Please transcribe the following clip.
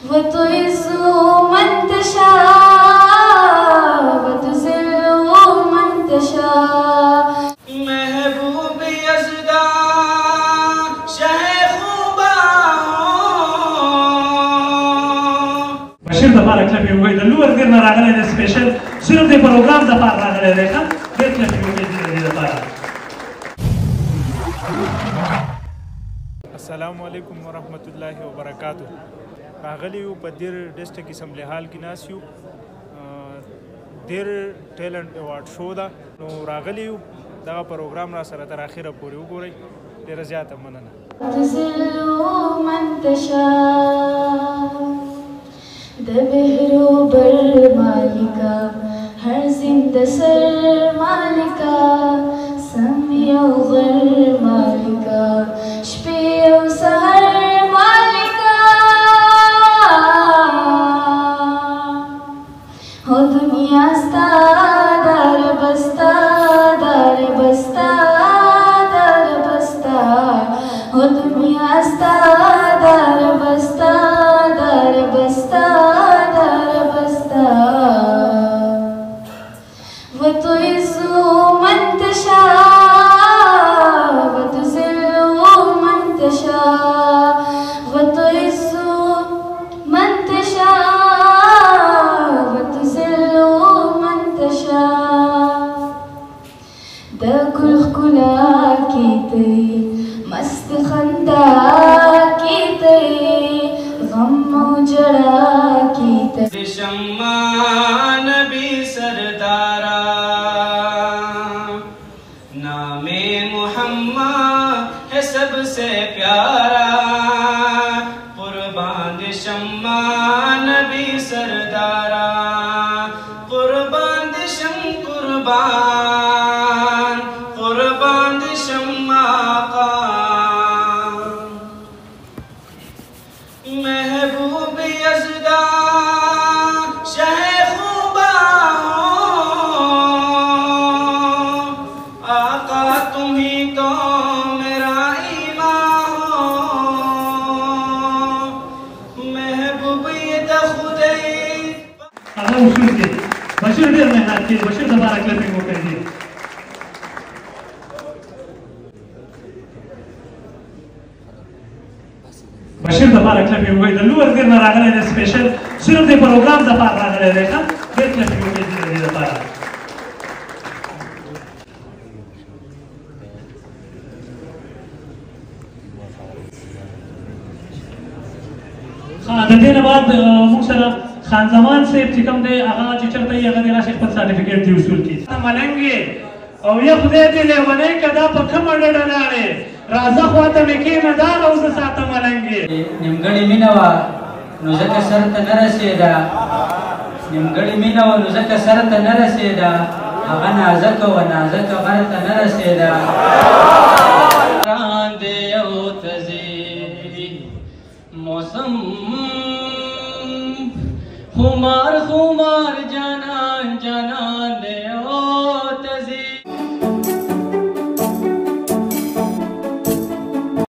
وتعز من تشاء وتذل من تشاء. محبوب یزدا شیخ خوبا بشیر د پاره کلپ یو وای د لوړ دیر نه راغلی دی سپیشل صرف د پروګرام د پاره راغلی دی ښه ډېر کلپ یو وای د لپاره. السلام علیکم ورحمت الله وبرکاتہ. راغلی یو په دیر ډسټرکټ اسمبلی هال کې ناست یو دیر ټیلنټ ایوارډ شو ده نو راغلی یو دغه پروګرام را سره تر اخره پورې وګورئ. ډېره زیاته مننه. تذل من تشاء د بهرو بر مالکا هر زنده سر مالکا سمی او غر مالکا شپې او سحر مالکا هو دنیا ستا در بستا در بستا در بستا هو دنیا ستا در بستا در بستا در بستا. وتعز من تشاء وتذل من تشاء وتعز من تشاء وتذل من تشاء. د ګل ښکلا کې ته مست خندا کې ته غم او ژړا کې ته شمع نبی سردارا نام محمد ہے سب سے پیارا قربان شمع نبی سردارا قربان شم قربان قربان شمع آقا. محبوب یزدا شیخ خوبا آقا تم ہی تو میرا ایمان ہو. محبوبیت خدای هغه اصول دی بشیر ډېر محنت کوي. بشیر د پاره کلپینګ وکړی دی. بشیر د پاره کلپ یو وای د لوړ دیر نه راغلی دی سپیشل صرف د پروګرام د پاره راغلی دی ښه ډېر کلپ یو وای د دې لپاره. د دې نه بعد موږ سره خان زمان صاحب چې کوم دی هغه چې چېرته یې هغه دې راشي خپل سرټیفیکېټ دې وصول کړي. ملنګ یې او یا خدای دې لیونی که دا په کومه ډډه لاړې راځه خواته مې کښېنه دا روزه ساته ملنګ یې. نیمګړې مینه وه نو ځکه سر ته نه رسېده نیمګړې مینه وه نو ځکه سر ته نه رسېده هغه نازکه وه نازکه غر ته نه رسېده. راندې یو تزي موسم خمار خمار جانان جانان